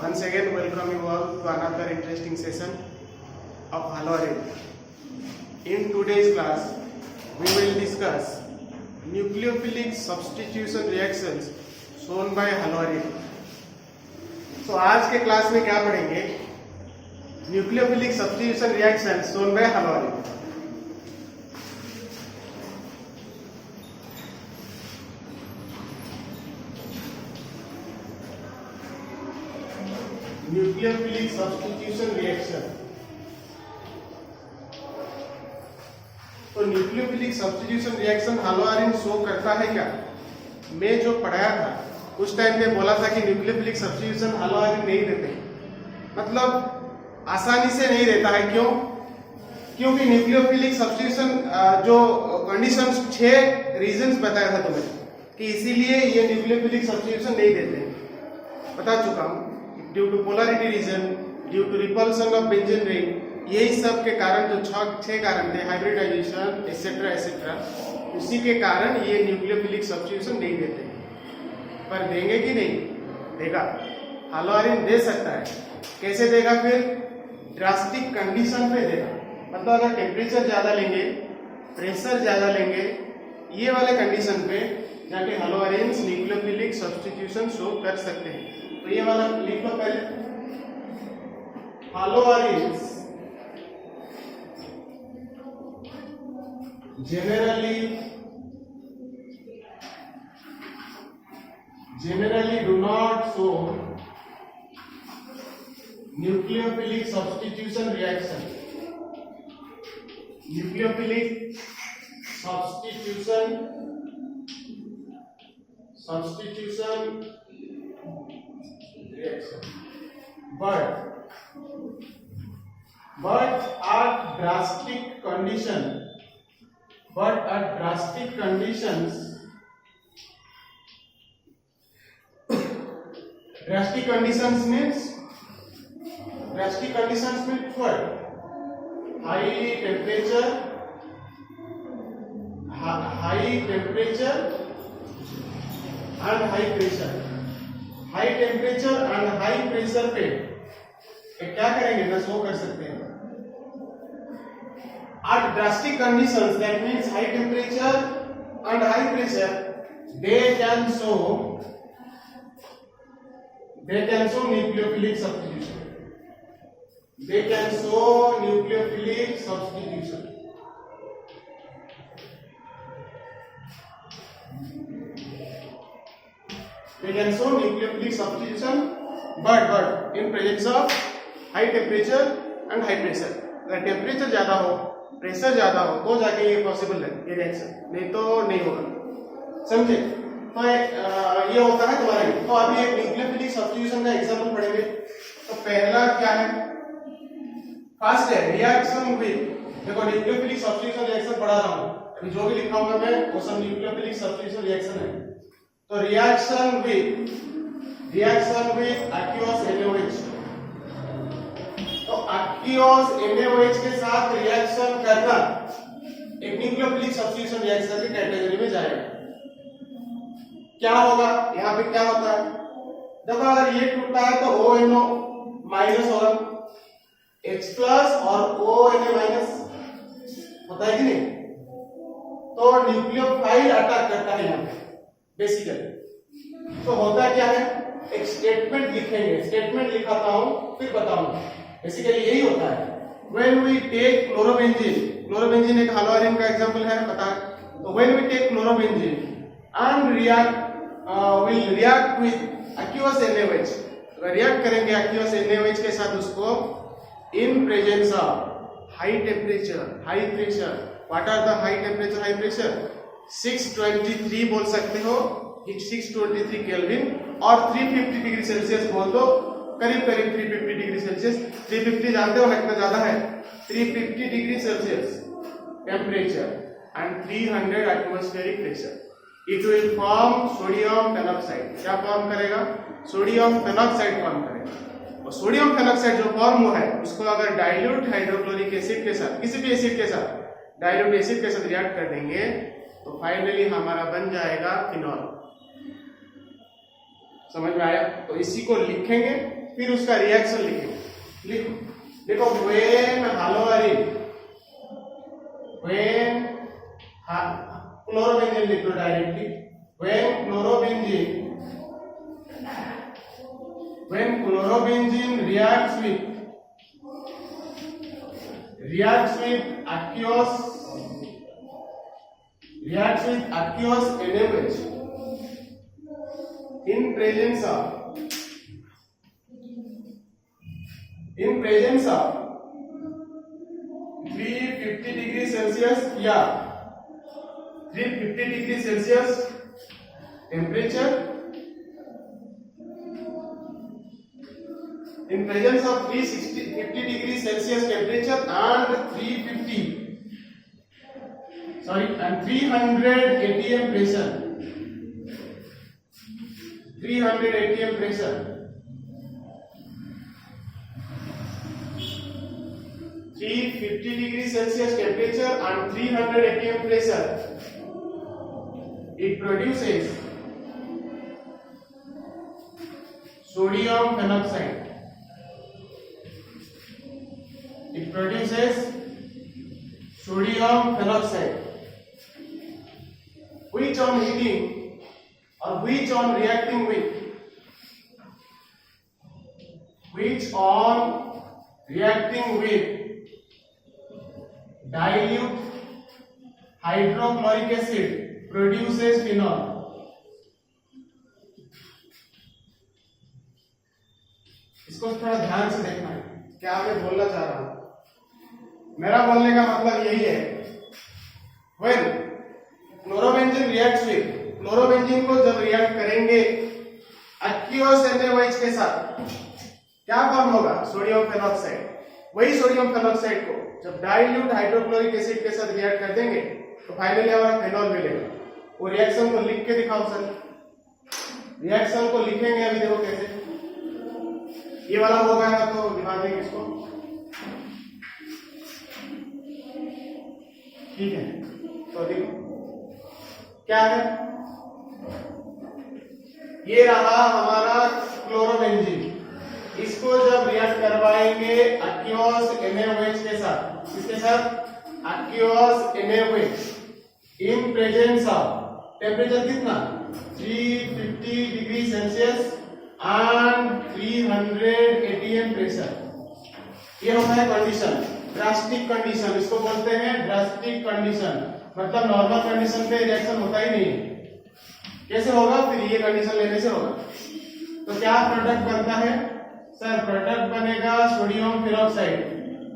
Once again, welcome you all to another interesting session of haloarine. In today's class, we will discuss nucleophilic substitution reactions shown by haloarine. तो आज के class में क्या पढ़ेंगे? Nucleophilic substitution reaction shown by haloarine. Nucleophilic substitution reaction. तो nucleophilic substitution reaction हलोआरिन show करता है क्या? मैं जो पढ़ाया था उस टाइम पे बोला था कि न्यूक्लियोफिलिक सब्स्टिट्यूशन हलोआरिन नहीं देते, मतलब आसानी से नहीं देता है. क्यों? क्योंकि न्यूक्लियोफिलिक सब्स्टिट्यूशन जो कंडीशंस 6 रीजंस बताया था तुम्हें कि इसीलिए ये न्यूक्लियोफिलिक सब्स्टिट्यूशन नहीं देते, बता चुका हूं. Due to polarity reason, due to repulsion of benzene ring, यही सब के कारण जो 6 कारण थे, हाइब्रिडाइजेशन एसेट्रा एसेट्रा, उसी के कारण ये न्यूक्लियोफिलिक सब्स्टिट्यूशन नहीं देते. पर देंगे कि नहीं? देगा. हलोआरिन दे सकता है. कैसे देगा? फिर ड्रास्टिक कंडीशन पे देगा. मतलब अगर टेम्परेचर ज्यादा लेंगे, प्रेशर ज्यादा लेंगे, ये वाले कंडीशन पे जाके हलोआरिन न्यूक्लियोफिलिक सब्स्टिट्यूशन शो कर सकते हैं. तो ये वाला लिख लो पहले. हलोआरिन्स generally do not show nucleophilic substitution reaction. Nucleophilic substitution reaction, but at drastic conditions, drastic conditions means what? High temperature and high pressure. High temperature and high pressure पे क्या करेंगे ना, शो कर सकते हैं. At drastic conditions, that means high temperature and high pressure, they can show nucleophilic substitution. They can show nucleophilic substitution. They can show nucleophilic substitution, but in presence of high temperature and high pressure. अगर temperature ज्यादा हो, pressure ज्यादा हो, तो जाके ये possible है ये रिएक्शन, नहीं तो नहीं होगा. समझे? तो ये होता है तुम्हारा. तो अभी एक न्यूक्लियोफिलिक सब्स्टिट्यूशन का एग्जांपल पढ़ेंगे. तो पहला क्या है? फर्स्ट है रिएक्शन विद. देखो न्यूक्लियोफिलिक सब्स्टिट्यूशन रिएक्शन पढ़ा रहा हूं, अभी जो भी लिखाऊंगा मैं वो सब न्यूक्लियोफिलिक सब्स्टिट्यूशन रिएक्शन है. तो रिएक्शन विद aqueous NaOH. तो aqueous NaOH के साथ रिएक्शन करना एक न्यूक्लियोफिलिक सब्स्टिट्यूशन रिएक्शन की कैटेगरी में जाएगा. क्या होगा? यहाँ पे क्या होता है? देखो अगर ये टूटता है तो ONO माइनस होगा, H प्लस और ONA माइनस होता है कि नहीं? तो न्यूक्लियोफाइल अटैक करता है यहाँ पे बेसिकली. तो होता क्या है? एक स्टेटमेंट लिखेंगे, स्टेटमेंट लिखाता हूं फिर बताऊंगा. बेसिकली यही होता है. व्हेन वी टेक क्लोरोबेंजीन एक हलोआरिन का एग्जांपल है, पता है. तो when we take chlorobenzene and will react with aqueous NaOH, react करेंगे aqueous NaOH के साथ उसको in presence of high temperature high pressure. What are the high temperature high pressure? 623 बोल सकते हो, 623 केल्विन, और 350 डिग्री सेल्सियस बोल दो, करीब 350 डिग्री सेल्सियस. 350 जानते हो ना कितना ज्यादा है? 350 degree Celsius temperature and 300 atmospheric pressure. It will form sodium peroxide. क्या फॉर्म करेगा? सोडियम पेरोक्साइड फॉर्म करेगा. और सोडियम पेरोक्साइड जो फॉर्म हुआ है उसको अगर डाइल्यूट हाइड्रोक्लोरिक एसिड के साथ, किसी भी एसिड के साथ, डाइल्यूट एसिड के साथ रिएक्ट कर देंगे तो फाइनली हमारा बन जाएगा फिनॉल. समझ में आया? तो इसी को लिखेंगे, फिर उसका रिएक्शन लिखेंगे। लिखो देखो, व्हेन हालोअरीन, व्हेन क्लोरोबेंजीन लिख लो directly. When chlorobenzene reacts with aqueous NaOH in presence of 350 degrees Celsius या 350 degrees Celsius temperature, in presence of 350 degrees Celsius temperature and 300 atm pressure, 300 atm pressure, 350 degrees Celsius temperature and 300 atm pressure, it produces sodium phenoxide. It produces sodium phenoxide, which on heating or which on reacting with dilute hydrochloric acid produces phenol. इसको थोड़ा ध्यान से देखना है क्या मैं बोलना चाह रहा हूं। मेरा बोलने का मतलब यही है, when chlorobenzene reacts with, chlorobenzene को जब रिएक्ट करेंगे एक्वियस NaOH के साथ, क्या फॉर्म होगा? Sodium phenoxide. वही सोडियम फेनॉक्साइड को जब डाइल्यूट हाइड्रोक्लोरिक एसिड के साथ रिएक्ट कर देंगे तो फाइनली हमारा फेनॉल मिलेगा। वो रिएक्शन को लिख के दिखाओ सर। रिएक्शन को लिखेंगे, अभी देखो कैसे। ये वाला हो गया तो दिखा देंगे इसको, ठीक है? तो देखो क्या है, ये रहा हमारा क्लोरोबेंजीन। इसको जब रिएक्ट करवाएंगे एक्वियस NaOH के साथ, किसके साथ? Aqueous NaOH in presence of temperature कितना? 350 degree Celsius and 300 atm pressure. ये होता है कंडीशन, ड्रास्टिक कंडीशन, इसको बोलते हैं ड्रास्टिक कंडीशन। मतलब नॉर्मल कंडीशन पे रिएक्शन होता ही नहीं। कैसे होगा? फिर ये कंडीशन लेने से होगा। तो क्या प्रोडक्ट बनता है सर? प्रोडक्ट बनेगा सोडियम फेनॉक्साइड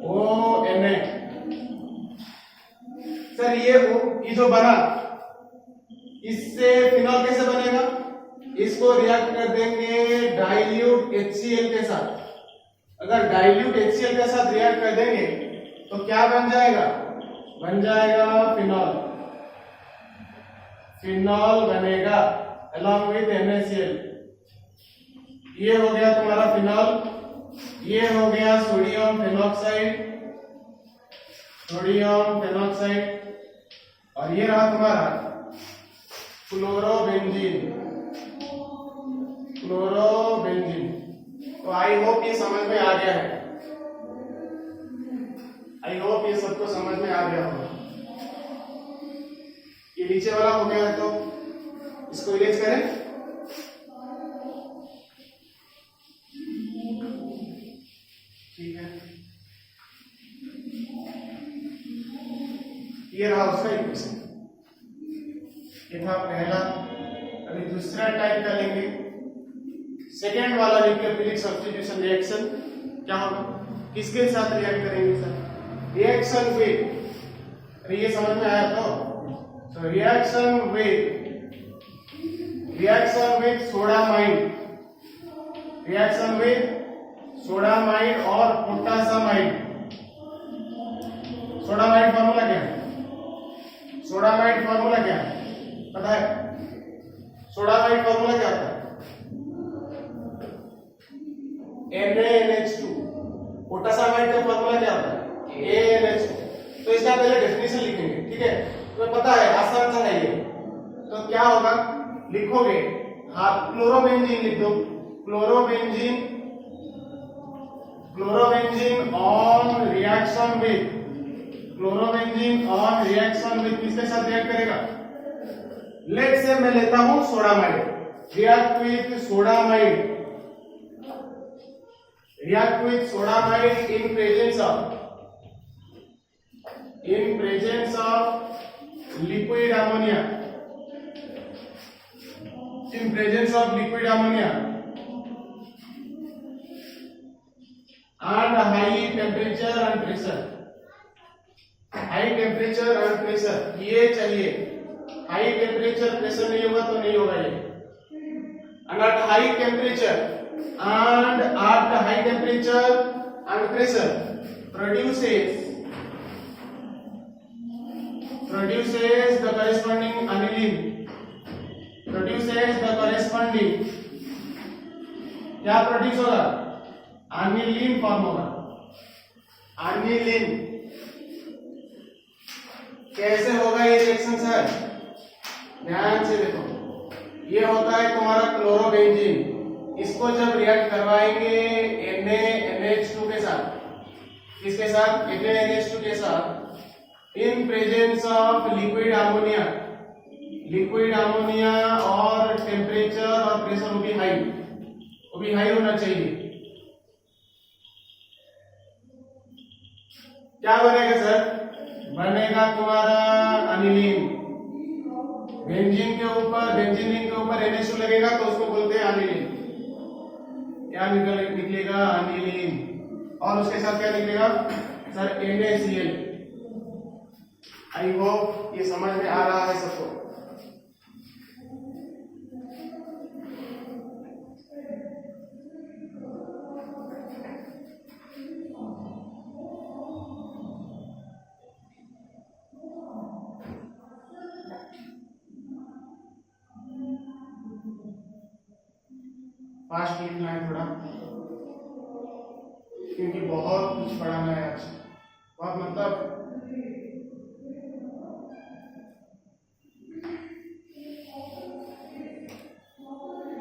ONA। सर ये जो बना, इससे फिनॉल कैसे बनेगा? इसको रिएक्ट कर देंगे डाइल्यूट HCl के साथ। अगर डाइल्यूट HCl के साथ रिएक्ट कर देंगे तो क्या बन जाएगा? बन जाएगा फिनॉल। फिनॉल बनेगा along with NaCl। ये हो गया तुम्हारा फिनॉल, ये हो गया सोडियम फेनॉक्साइड, और ये रहा तुम्हारा क्लोरोबेंजीन। तो आई होप ये समझ में आ गया है। आई होप ये सबको समझ में आ गया होगा। ये नीचे वाला हो गया है तो इसको इरेज करें। ठीक है, ये रहा उसका इक्वेशन। ये था पहला। अभी दूसरा टाइप का लेंगे, सेकेंड वाला न्यूक्लियोफिलिक सब्स्टिट्यूशन रिएक्शन। क्या होगा? किसके साथ रिएक्ट करेंगे सर? रिएक्शन विद, ये समझ में आया तो? रिएक्शन विद सोडामाइड और पोटासामाइड। सोडामाइड फॉर्मूला क्या है? पता है? सोडामाइड फॉर्मूला क्या होता है? NaNH2। पोटासामाइड का फॉर्मूला क्या होता है? AnH2। तो इसका पहले डेफिनेशन लिखेंगे, ठीक है? तुम्हें पता है, आसान सा है ये। तो क्या होगा? लिखोगे आप क्लोरोबेंजीन लिख दो, chlorobenzene, chlorobenzene on reaction with, chlorobenzene on reaction with किसके साथ रिएक्ट करेगा? लेट्स से मैं लेता हूं sodamide, react with sodamide, react with sodamide in presence of liquid ammonia, in presence of liquid ammonia and high temperature and pressure, high temperature and pressure ये चाहिए, high temperature pressure नहीं होगा तो नहीं होगा ये, and at high temperature and at high temperature and pressure produces the corresponding aniline, produces the corresponding, क्या produce होगा? एनिलीन फॉर्म होगा, एनिलीन। कैसे होगा ये रिएक्शन सर? ध्यान से देखो, ये होता है तुम्हारा क्लोरोबेंजीन, इसको जब रिएक्ट करवाएंगे NaNH2 के साथ, किसके साथ? NaNH2 के साथ, in presence of liquid ammonia, liquid ammonia और टेम्परेचर और प्रेशर वो भी हाई होना चाहिए। क्या बनेगा सर? बनेगा तुम्हारा अनिलीन, बेंजीन के ऊपर, बेंजीन रिंग के ऊपर NH2 लगेगा तो उसको बोलते हैं अनिलीन। क्या निकलेगा? अनिलीन। और उसके साथ क्या निकलेगा सर? NaCl। आई होप ये समझ में आ रहा है सबको। फास्ट लिखना है थोड़ा, क्योंकि बहुत कुछ पढ़ाना है आज, बहुत मतलब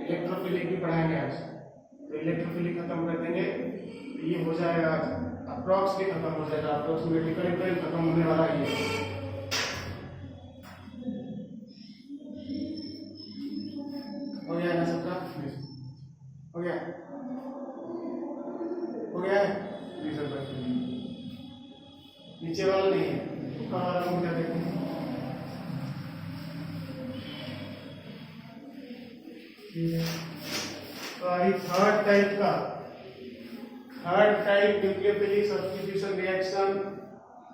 इलेक्ट्रोफिलिक भी पढ़ाएंगे आज, तो इलेक्ट्रोफिलिक खत्म कर देंगे, ये हो जाएगा आज, अप्रॉक्स भी खत्म हो जाएगा, अप्रोक्सीमेटली करीब खत्म होने वाला है ये। हो गया ना सबका? हो गया? हो गया है? नीचे वाला नहीं है, ऊपर वाला मुझे देखो। तो अभी third type nucleophilic substitution reaction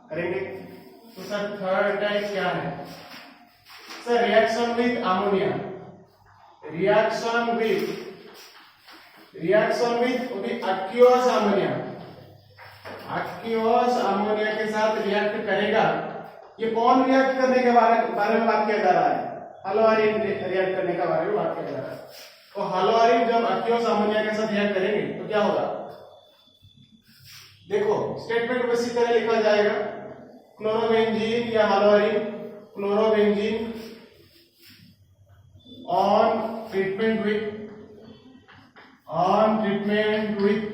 करेंगे। तो सर थर्ड टाइप क्या है? Sir reaction with ammonia, reaction with aqueous ammonia, aqueous ammonia के साथ रिएक्ट करेगा। ये कौन रिएक्ट करने के बारे में बात किया जा रहा है? हलोआरिन रिएक्ट करने के बारे में बात किया जा रहा है। तो हलोआरिन जब एक्वियस अमोनिया के साथ रिएक्ट करेंगे तो क्या होगा? देखो स्टेटमेंट इसी तरह लिखा जाएगा, क्लोरोबेंजीन या हलोआरिन, क्लोरोबेंजीन ऑन ट्रीटमेंट विद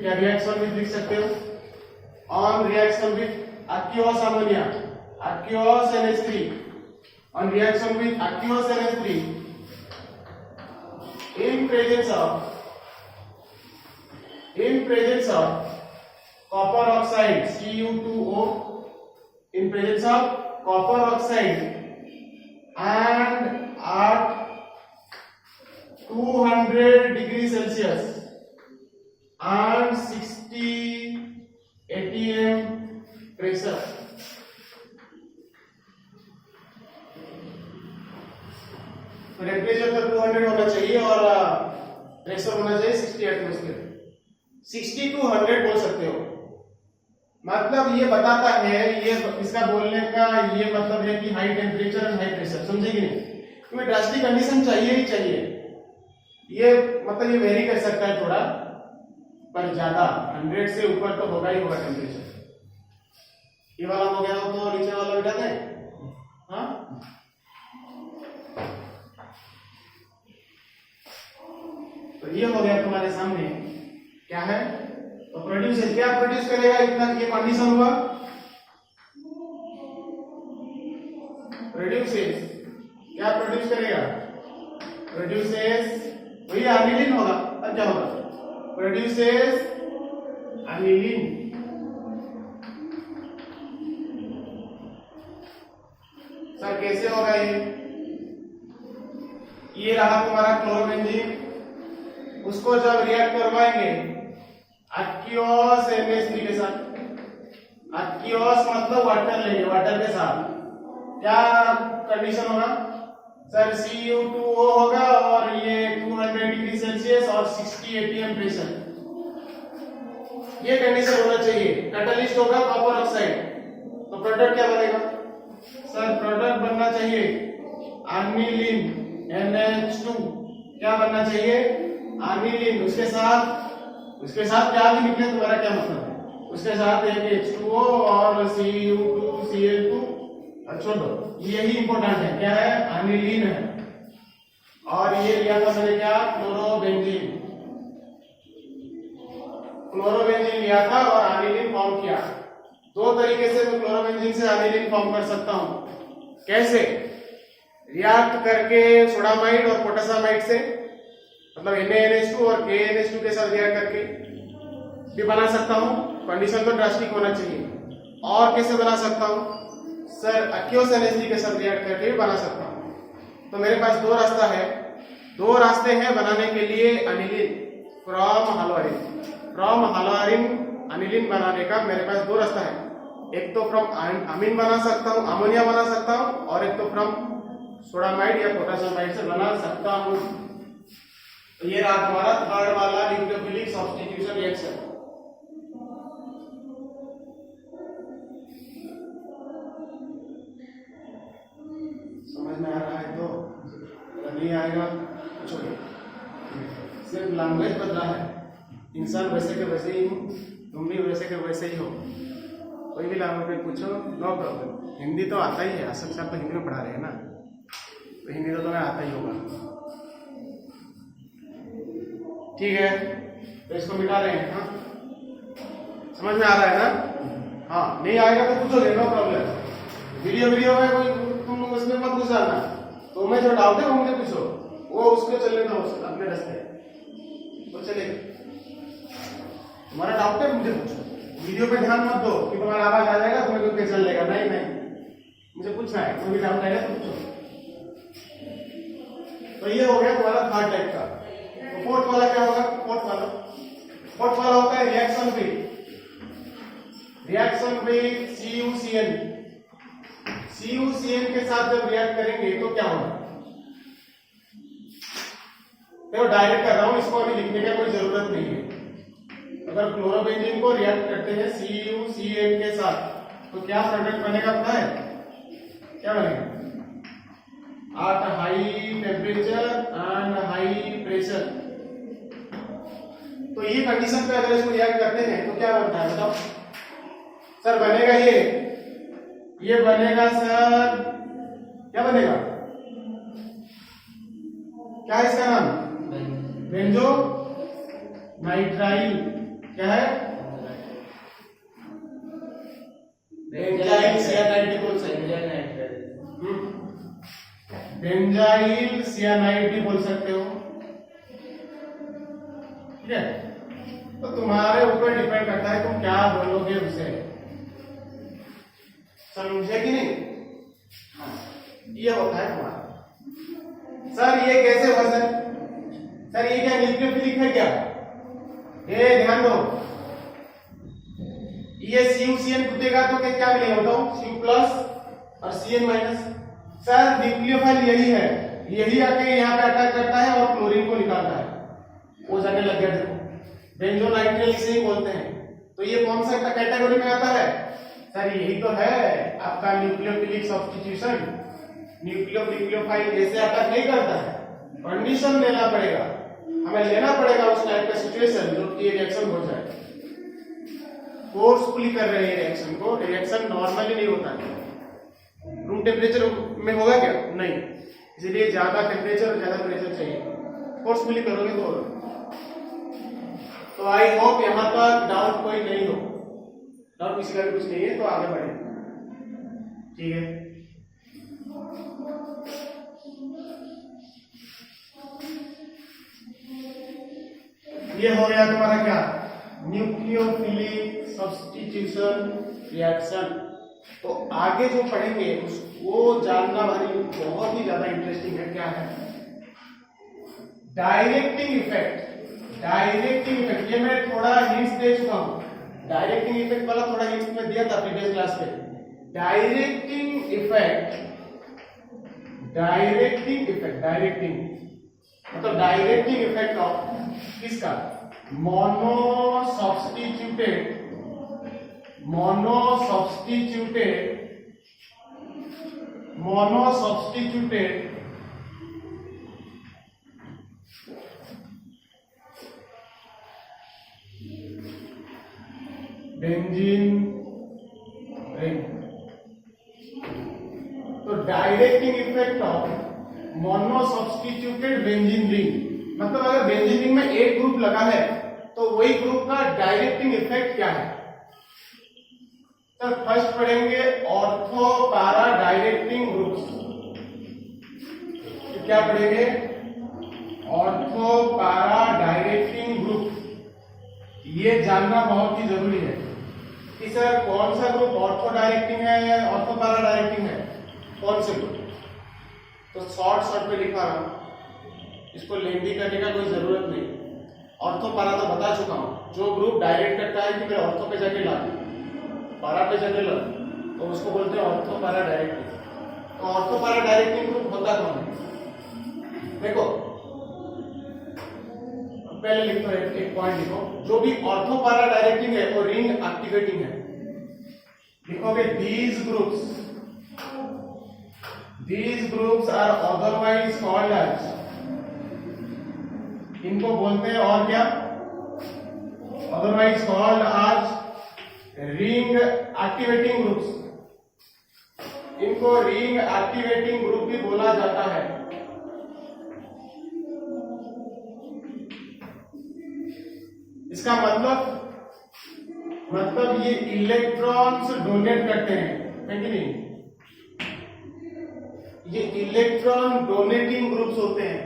या रिएक्शन विद लिख सकते हो, on reaction with aqueous ammonia, aqueous NH3 on reaction with aqueous NH3 in presence of copper oxide Cu2O, in presence of copper oxide and at 200 degrees Celsius and 60 atm pressure, temperature तो 200 होना चाहिए और pressure होना चाहिए 60 atmosphere, 60 to 100 बोल सकते हो। मतलब ये बताता है, ये इसका बोलने का ये मतलब है कि high temperature and high pressure, समझे कि नहीं? क्योंकि ड्रास्टिक कंडीशन चाहिए ही चाहिए, ये मतलब ये वेरी कर सकता है थोड़ा, पर ज्यादा 100 से ऊपर तो होगा ही होगा टेम्परेचर। ये वाला हो गया तो नीचे वाला बिठा दें। हाँ ये हो गया तुम्हारे सामने क्या है, तो प्रोड्यूस क्या प्रोड्यूस करेगा, इतना ये कंडीशन हुआ, प्रोड्यूसेस क्या प्रोड्यूस करेगा, प्रोड्यूसेस वही एनिलीन होगा। अब क्या होगा, प्रोड्यूसेस एनिलीन। सर कैसे होगा ये रहा तुम्हारा क्लोरोबेंजीन, उसको जब रिएक्ट करवाएंगे एक्वियस NH3 के साथ, एक्वियस मतलब वाटर लेंगे, वाटर के साथ क्या कंडीशन होगा सर, Cu2O होगा और ये 200 डिग्री सेल्सियस और 60 atm प्रेशर, ये कंडीशन होना चाहिए। कैटलिस्ट होगा कॉपर ऑक्साइड, तो प्रोडक्ट क्या बनेगा सर, प्रोडक्ट बनना चाहिए एनिलीन NH2, क्या बनना चाहिए एनिलीन, उसके साथ क्या भी निकले तुम्हारा क्या मतलब है, उसके साथ एक H2O और Cu2Cl2, छोड़ो यही इंपॉर्टेंट है, क्या है एनिलीन है। और ये लिया था मैंने क्या, क्लोरोबेंजीन, क्लोरोबेंजीन लिया था और एनिलीन फॉर्म किया। दो तरीके से मैं क्लोरोबेंजीन से एनिलीन फॉर्म कर सकता हूं, कैसे, रिएक्ट करके सोडामाइड और पोटेसामाइड से, मतलब NaNH2 और KNH2 के साथ रिएक्ट करके भी बना सकता हूं, कंडीशन तो ड्रास्टिक होना चाहिए। और कैसे बना सकता हूं सर, एक्वियस NH3 के साथ रिएक्ट करके भी बना सकता हूं। तो मेरे पास दो रास्ते हैं बनाने के लिए एनिलीन फ्रॉम हालोआरिन एनिलीन बनाने का मेरे पास दो रास्ता है, एक तो फ्रॉम अमीन बना सकता हूं, अमोनिया बना सकता हूं, और एक तो फ्रॉम सोडामाइड या पोटेशियमाइड से बना सकता हूं। तो ये रहा हमारा थर्ड वाला न्यूक्लियोफिलिक सब्स्टिट्यूशन रिएक्शन। समझ में आ रहा है तो, नहीं आएगा छोड़ो, सिर्फ लैंग्वेज बदला है, इंसान वैसे के वैसे ही हूँ, तुम भी वैसे के वैसे ही हो, कोई भी लैंग्वेज में पूछो नो प्रॉब्लम। हिंदी तो आता ही है, असल से आप तो हिंदी में पढ़ा रहे हैं ना, तो हिंदी तो तुम्हें आता ही होगा, ठीक है। तो इसको मिटा रहे हैं, हाँ समझ में आ रहा है ना, हाँ नहीं आएगा तो पूछोगे नो प्रॉब्लम। वीडियो में कोई तुम उसमें मत घुस जाना, तो मैं जो डाउट है वो मुझे पूछो, वो उसको चलने दो अपने रास्ते तो चलेगा। तुम्हारा डाउट है मुझे पूछो, वीडियो पे ध्यान मत दो कि तुम्हारा आवाज आ जाएगा तुम्हें कोई चल लेगा, नहीं मुझे पूछना है, कोई भी डाउट आएगा तो पूछो। तो ये हो गया तुम्हारा थर्ड टाइप का। तो फोर्थ वाला क्या होगा, फोर्थ वाला होता है रिएक्शन विद CuCN के साथ जब रिएक्ट करेंगे तो क्या होगा, देखो डायरेक्ट कर रहा हूं, इसको अभी लिखने की कोई जरूरत नहीं है। अगर क्लोरोबेंजीन को रिएक्ट करते हैं CuCN के साथ तो क्या प्रोडक्ट बनेगा पता है, क्या बनेगा, at high temperature and high pressure. तो ये कंडीशन पे अगर इसको रिएक्ट करते हैं तो क्या बनता है बताओ सर, बनेगा ये बनेगा सर, क्या बनेगा, क्या है इसका नाम, बेंजो नाइट्राइल, क्या है बेंजाइल सियानाइड बोल सकते हो, बेंजाइल सियानाइड भी बोल सकते हो, ठीक है। तो तुम्हारे ऊपर डिपेंड करता है तुम क्या बोलोगे उसे, समझे कि नहीं, हाँ ये होता है तुम्हारा। सर ये कैसे हुआ सर ये क्या न्यूक्लियोफिलिक है क्या, ये ध्यान दो, ये CuCN टूटेगा तो क्या मिलेगा बताओ, Cu प्लस और Cn माइनस। सर न्यूक्लियोफाइल यही है, यही आके यहाँ पे अटैक करता है और क्लोरीन को निकालता है, वो जाने लग गया, देखो बेंजोनाइट्राइल इसे ही बोलते हैं। तो ये कौन सा कैटेगरी में आता है सर, यही तो है आपका न्यूक्लियोफिलिक सब्स्टिट्यूशन। न्यूक्लियोफाइल ऐसे अटैक नहीं करता है, कंडीशन लेना पड़ेगा, हमें लेना पड़ेगा उस टाइप का सिचुएशन जो कि रिएक्शन हो जाए, फोर्सफुली कर रहे हैं रिएक्शन को, रिएक्शन नॉर्मली नहीं होता है। रूम टेम्परेचर में होगा क्या, नहीं, इसलिए ज्यादा टेम्परेचर और ज्यादा प्रेशर चाहिए, फोर्सफुली करोगे तो। तो आई होप यहां तक डाउट कोई नहीं हो, डाउट किसी का भी कुछ नहीं है तो आगे बढ़े। ठीक है, ये हो गया तुम्हारा क्या, न्यूक्लियोफिलिक सब्स्टिट्यूशन रिएक्शन। तो आगे जो पढ़ेंगे वो जानना भाई बहुत ही ज्यादा इंटरेस्टिंग है। क्या है डायरेक्टिंग इफेक्ट। डायरेक्टिंग इफेक्ट ये मैं थोड़ा हिंट्स दे चुका हूं, डायरेक्टिंग इफेक्ट वाला थोड़ा हिंट्स में दिया था प्रीवियस क्लास में। Directing effect, directing effect, directing मतलब डायरेक्टिंग इफेक्ट ऑफ किसका, mono substituted, mono substituted, mono substituted benzene ring. तो directing effect of mono substituted benzene ring मतलब अगर बेंजीन रिंग में एक ग्रुप लगा है तो वही ग्रुप का डायरेक्टिंग इफेक्ट क्या है। तो फर्स्ट पढ़ेंगे ऑर्थो पैरा डायरेक्टिंग ग्रुप्स। तो क्या पढ़ेंगे, ऑर्थो पैरा डायरेक्टिंग ग्रुप। ये जानना बहुत ही जरूरी है कि सर कौन सा ग्रुप ऑर्थो डायरेक्टिंग है या ऑर्थो पैरा डायरेक्टिंग है, कौन से ग्रुप। तो शॉर्ट पे लिखा रहा हूं, इसको लेंदी करने का कोई जरूरत नहीं। ऑर्थो पैरा तो बता चुका हूं, जो ग्रुप डायरेक्ट करता है कि मेरे ऑर्थो पे जाके ला, पैरा पे जाके ला, तो उसको बोलते हैं ऑर्थो पैरा डायरेक्टिंग। तो ऑर्थो पैरा डायरेक्टिंग ग्रुप होता कौन है, देखो पहले लिखो, एक पॉइंट लिखो, जो भी ऑर्थो पैरा डायरेक्टिंग है वो रिंग एक्टिवेटिंग है। लिखोगे these groups are otherwise called as, इनको बोलते हैं और क्या, otherwise called as ring activating groups। इनको रिंग एक्टिवेटिंग ग्रुप भी बोला जाता है। इसका मतलब ये इलेक्ट्रॉन्स डोनेट करते हैं, है कि नहीं। ये इलेक्ट्रॉन डोनेटिंग ग्रुप्स होते हैं।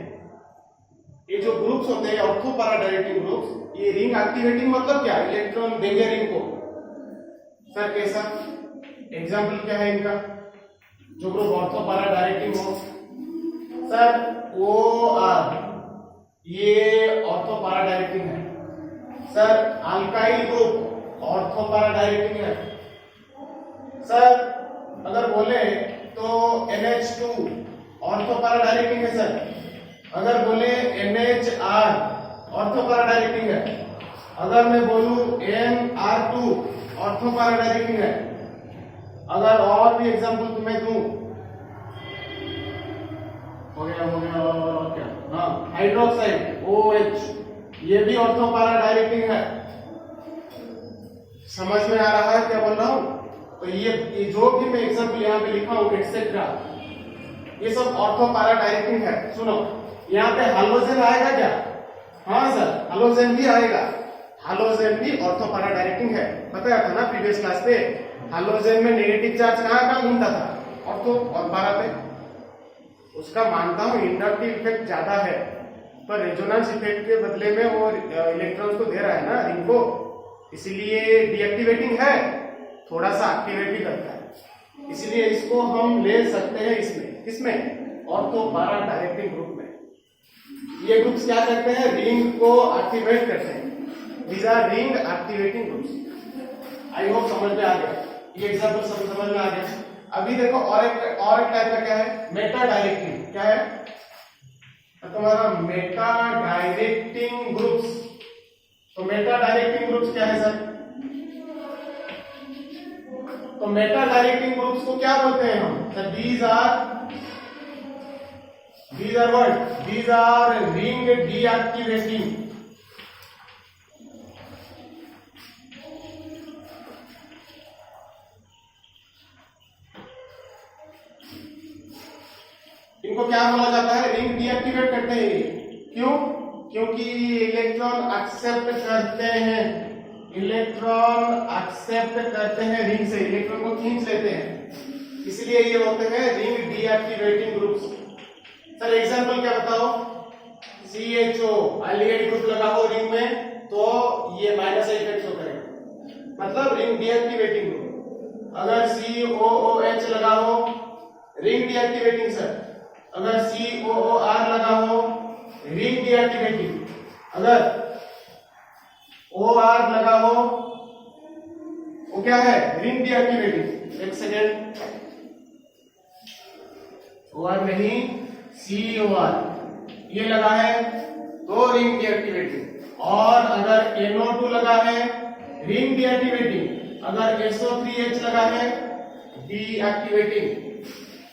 ये जो ग्रुप्स होते हैं ऑर्थो पैरा डायरेक्टिंग ग्रुप्स, ये रिंग एक्टिवेटिंग मतलब क्या, इलेक्ट्रॉन देंगे रिंग को। सर कैसा, एग्जाम्पल क्या है इनका, जो ग्रुप ऑर्थो पैरा डायरेक्टिंग हो। सर OR ये ऑर्थो पैरा डायरेक्टिंग है। Sir alkyl group ortho para directing है। सर अगर बोले तो NH2 ऑर्थो पैरा डायरेक्टिंग है। सर अगर बोले NHR ऑर्थो पैरा डायरेक्टिंग है। अगर मैं बोलूं NR2 ऑर्थो पैरा डायरेक्टिंग है। अगर और भी एग्जांपल तुम्हें दूं, हो गया और क्या, हाँ हाइड्रोक्साइड OH ये भी ऑर्थो पैरा डायरेक्टिंग है। समझ में आ रहा है क्या बोल रहा हूं। तो ये जो भी मैं एग्जांपल यहाँ पे लिखा हूं एक्सेट्रा, ये सब ऑर्थो पैरा डायरेक्टिंग है। सुनो यहाँ पे हाइड्रोजन आएगा क्या, हाँ सर हाइड्रोजन भी आएगा। हाइड्रोजन भी ऑर्थो पैरा डायरेक्टिंग है, बताया था ना प्रीवियस क्लास पे। हाइड्रोजन में नेगेटिव चार्ज कहाँ घूमता था, ऑर्थो और पैरा पे। उसका मानता हूं इंडक्टिव इफेक्ट ज्यादा है, पर रेजोनेंस इफेक्ट के बदले में वो इलेक्ट्रॉन्स को दे रहा है ना रिंग को, इसलिए डीएक्टिवेटिंग है, थोड़ा सा एक्टिवेट भी करता है। इसलिए इसको हम ले सकते हैं इसमें, किसमें, ऑर्थो पैरा डायरेक्टिंग ग्रुप में। ये ग्रुप्स क्या करते हैं, रिंग को एक्टिवेट करते हैं। These R ring activating groups. I hope समझ में आ गया, ये एग्जांपल समझ में आ गया। अभी देखो और एक टाइप का क्या है, मेटा डायरेक्टिंग। क्या है तुम्हारा, मेटा डायरेक्टिंग ग्रुप्स। तो मेटा डायरेक्टिंग ग्रुप्स क्या है सर, तो मेटा डायरेक्टिंग ग्रुप्स को क्या बोलते हैं हम, sir these are what, these are ring deactivating। इनको क्या बोला जाता है, रिंग डीएक्टिवेट करते हैं। क्यों, क्योंकि इलेक्ट्रॉन एक्सेप्ट करते हैं, इलेक्ट्रॉन एक्सेप्ट करते हैं रिंग से, इलेक्ट्रॉन को खींच लेते हैं, इसलिए ये होते हैं ring deactivating groups. Sir example क्या बताओ? CHO एल्डिहाइड ग्रुप लगा हो रिंग में तो ये माइनस इफेक्ट शो करेगा, मतलब रिंग डीएक्टिवेटिंग ग्रुप। अगर COOH लगा हो रिंग डीएक्टिवेटिंग सर, अगर COOR लगा हो रिंग डीएक्टिवेटिंग, अगर OR लगा हो वो क्या है? Ring deactivating. एक सेकेंड, OR नहीं COR ये लगा है तो रिंग डीएक्टिवेटिंग। और अगर NO2 लगा है रिंग डीएक्टिवेटिंग, अगर SO3H लगा है डीएक्टिवेटिंग।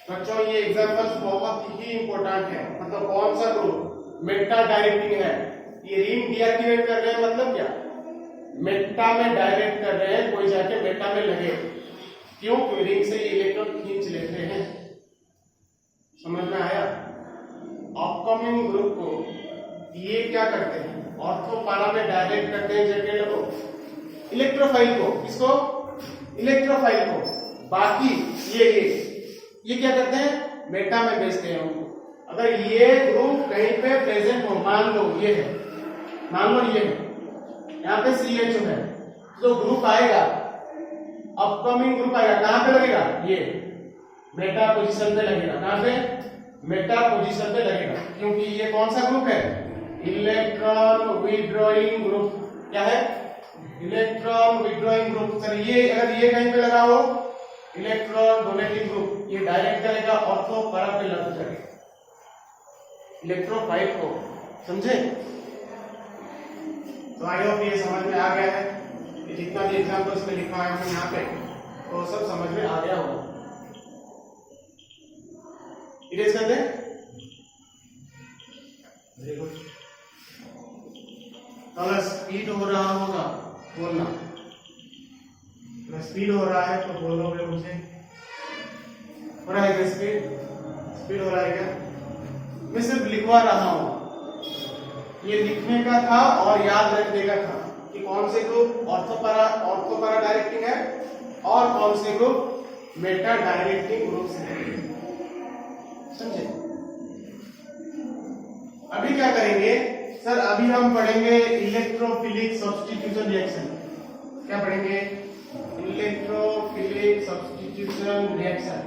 बच्चों ये एग्जांपल्स बहुत ही इंपॉर्टेंट है, मतलब कौन सा ग्रुप मेटा डायरेक्टिंग है, ये रिंग डीएक्टिवेट कर रहे हैं, मतलब क्या मेटा में डायरेक्ट कर रहे हैं, कोई जाके मेटा में लगे, क्यों? रिंग से इलेक्ट्रॉन खींच लेते हैं। समझ में आया? अपकमिंग ग्रुप को ये क्या करते हैं? ऑर्थो पैरा में डायरेक्ट करते हैं जेकेट को, इलेक्ट्रोफाइल को, किसको? इलेक्ट्रोफाइल को। बाकी ये क्या करते हैं? मेटा में भेजते हैं उनको। अगर ये ग्रुप कहीं पे प्रेजेंट हो, मान लो ये है, मान लो ये है, यहाँ पे CHO है, तो ग्रुप आएगा, अपकमिंग ग्रुप आएगा, कहां पे लगेगा? ये मेटा पोजीशन पे लगेगा। कहां पे? मेटा पोजीशन पे लगेगा, क्योंकि ये कौन सा ग्रुप है? Electron withdrawing group. क्या है? Electron withdrawing group. सर ये अगर ये कहीं पे लगा हो इलेक्ट्रॉन डोनेटिंग ग्रुप, ये डायरेक्ट करेगा ऑर्थो पैरा पे लग जाएगा इलेक्ट्रोफाइल को। समझे? तो आई होप ये समझ में आ गया है, ये जितना भी एग्जांपल्स में लिखा है हमने यहाँ पे तो सब समझ में आ गया होगा। इरेज कर दे। Very good. थोड़ा स्पीड हो रहा होगा बोलना, स्पीड हो रहा है तो बोलोगे मुझे। हो रहा है क्या स्पीड हो रहा है क्या? मैं सिर्फ लिखवा रहा हूं, ये लिखने का था और याद रखने का था कि कौन से ग्रुप ऑर्थो पैरा डायरेक्टिंग है और कौन से ग्रुप मेटा डायरेक्टिंग ग्रुप है। समझे? अभी क्या करेंगे सर? अभी हम पढ़ेंगे इलेक्ट्रोफिलिक सब्स्टिट्यूशन रिएक्शन। क्या पढ़ेंगे? Electrophilic substitution reaction.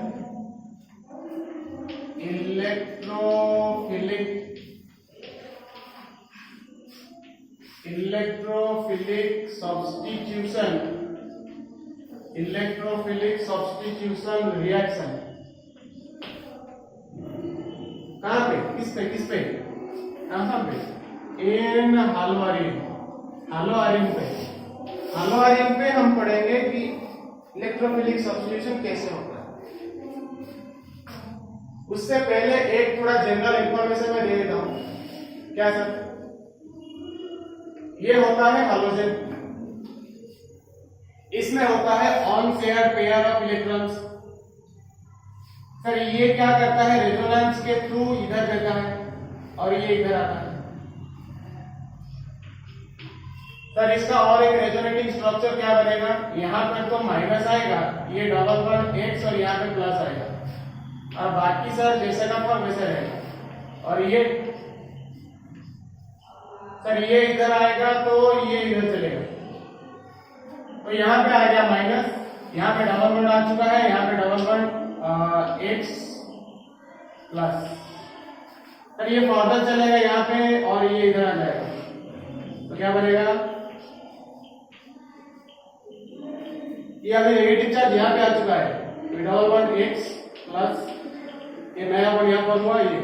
Electrophilic substitution reaction. कहां पे? किस पे? कहां पे? इन हालोआरिन पे हम पढ़ेंगे कि इलेक्ट्रोफिलिक सब्स्टिट्यूशन कैसे होता है। उससे पहले एक थोड़ा जनरल इंफॉर्मेशन मैं दे देता हूं। क्या सर? ये होता है हालोजन, इसमें होता है on pair of electrons. Sir ये क्या करता है? रेजोनेंस के थ्रू इधर देता है और ये इधर आता है। सर इसका और एक रेजोनेटिंग स्ट्रक्चर क्या बनेगा? यहां पर तो माइनस आएगा, ये डबल बॉन्ड X और यहाँ पे प्लस आएगा, और बाकी सर जैसे का था वैसे रहेगा। और ये सर ये इधर आएगा तो ये इधर चलेगा, तो यहाँ पे आ गया माइनस, यहाँ पे डबल बॉन्ड आ चुका है, यहाँ पे double bond X plus. Sir ये फर्दर चलेगा यहाँ पे और ये इधर आ जाएगा, तो क्या बनेगा? ये अभी नेगेटिव चार्ज यहाँ पे आ चुका है, डबल बॉन्ड X प्लस ये नया बॉन्ड यहाँ पर हुआ ये,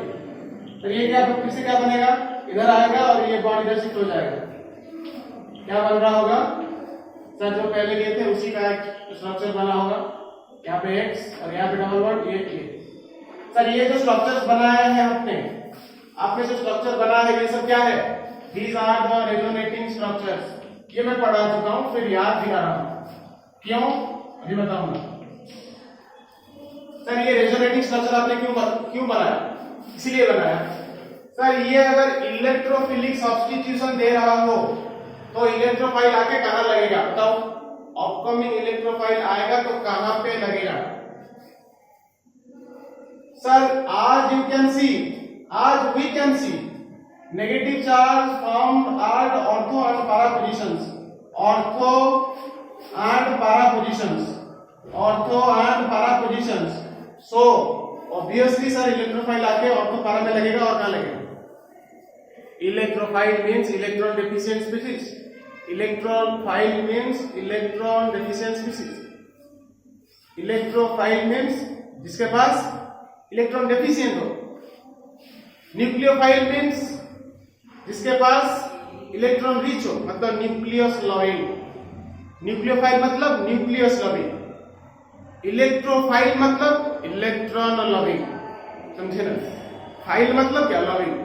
तो ये क्या फिर से क्या बनेगा? इधर आएगा और ये बॉन्ड इधर शिफ्ट हो जाएगा। क्या बन रहा होगा? सर जो पहले लिए थे उसी का एक स्ट्रक्चर बना होगा, यहाँ पे X और यहाँ पे डबल बॉन्ड ये। सर ये जो स्ट्रक्चर्स बनाए हैं आपने जो स्ट्रक्चर बना है ये सब क्या है? These are the resonating structures. ये मैं पढ़ा चुका हूं, फिर याद दिला रहा हूं। क्यों? अभी बताऊंगा। सर ये रेजोनेटिंग स्ट्रक्चर आपने क्यों बनाया? इसीलिए बनाया सर ये अगर इलेक्ट्रोफिलिक सब्स्टिट्यूशन दे रहा हो तो इलेक्ट्रोफाइल आके कहां लगेगा बताओ? अपकमिंग इलेक्ट्रोफाइल आएगा तो कहां पे लगेगा? सर आज we can see negative charge formed at ortho and para positions. So obviously sir electrophile आके ऑर्थो para में लगेगा और कहां लगेगा? Electrophile means electron deficient species. Electrophile means electron deficient species. Electrophile means जिसके पास इलेक्ट्रॉन डेफिशिएंट हो. Nucleophile means जिसके पास electron rich हो, मतलब न्यूक्लियस लविंग. न्यूक्लियोफाइल मतलब न्यूक्लियस लविंग. इलेक्ट्रोफाइल मतलब इलेक्ट्रॉन लविंग. समझे ना? फाइल मतलब क्या? लविंग.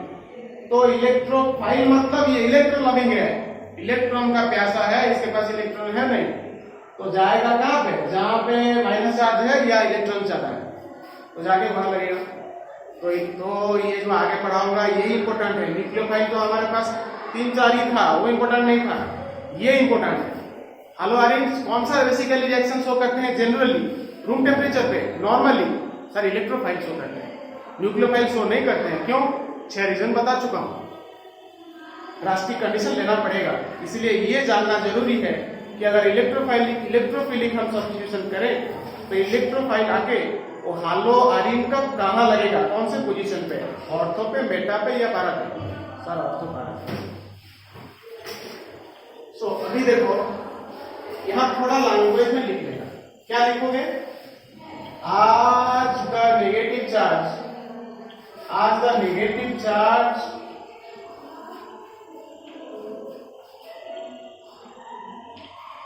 तो इलेक्ट्रोफाइल मतलब ये इलेक्ट्रॉन लविंग है, इलेक्ट्रॉन का प्यासा है, इसके पास इलेक्ट्रॉन है नहीं, तो जाएगा कहां पे? जहां पे माइनस चार्ज है या इलेक्ट्रॉन ज्यादा है तो जाके वहां लगेगा. तो ये जो आगे पढ़ाऊंगा यही इंपॉर्टेंट है. न्यूक्लियोफाइल तो हमारे पास 3-4 ही था, वो इंपॉर्टेंट नहीं था, ये इंपॉर्टेंट है. हालोआरिन कौन सा बेसिकली रिएक्शन शो करते हैं? जनरली रूम टेम्परेचर पे नॉर्मली सर इलेक्ट्रोफाइल शो करते हैं, न्यूक्लियोफाइल शो नहीं करते हैं. क्यों? 6 रीजन बता चुका हूं. रास्टिक कंडीशन लेना पड़ेगा, इसलिए ये जानना जरूरी है कि अगर इलेक्ट्रोफिलिक हम सब्स्टिट्यूशन करें तो इलेक्ट्रोफाइल आके वो हालो आयरन का कहां लगेगा? कौन से पोजीशन पे? ऑर्थो पे, मेटा पे या पारा पे? सर ऑर्थो पारा पे. सो अभी देखो यहां थोड़ा लैंग्वेज में लिख लेना. क्या लिखोगे? आज the negative charge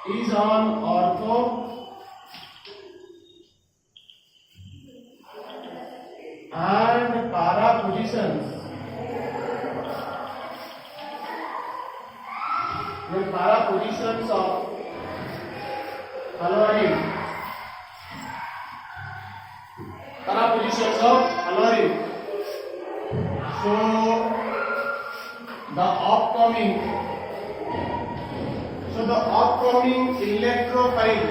is on ortho and para positions. The para positions of halogen. So the upcoming electrophile.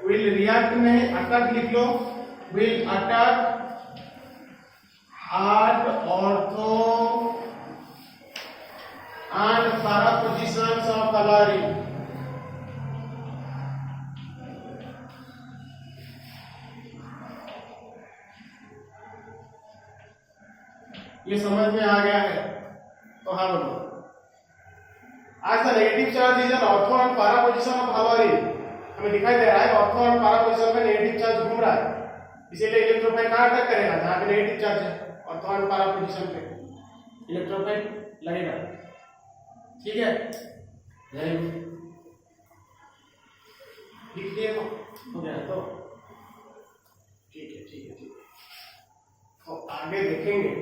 will react नहीं अटैक लिख लो. will attack at ortho and para positions of halogen. ये समझ में आ गया है तो हाँ बोलो. As the negative charge is on ortho and para position of haloarene. हमें दिखाई दे रहा है ऑर्थो एंड पारा पोजीशन में नेगेटिव चार्ज घूम रहा है, इसीलिए इलेक्ट्रोफाइल कहां अटैक करेगा? जहां पे नेगेटिव चार्ज है, ऑर्थो एंड पारा पोजीशन पे इलेक्ट्रोफाइल लगेगा. ठीक है, लिख दिए हो गया तो ठीक है. तो आगे देखेंगे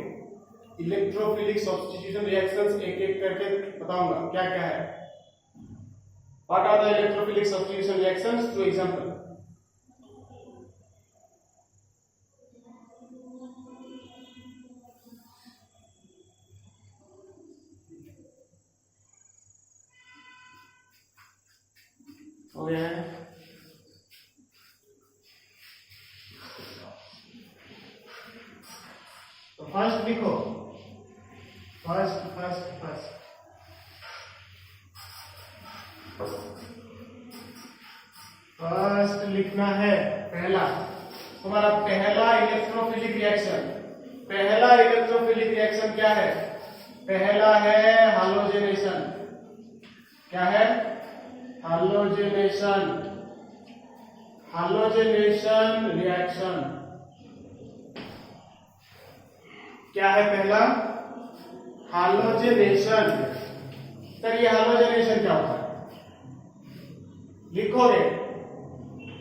इलेक्ट्रोफिलिक सब्स्टिट्यूशन रिएक्शंस एक एक करके बताऊंगा क्या क्या है. What are the electrophilic substitution reactions? Two example. हो गया है. तो फर्स्ट लिखो. फर्स्ट लिखना है पहला, तुम्हारा पहला इलेक्ट्रोफिलिक रिएक्शन क्या है? पहला है हालोजेनेशन. क्या है? हालोजेनेशन रिएक्शन. क्या है पहला? हालोजेनेशन. सर ये हालोजेनेशन क्या होता है? लिखोगे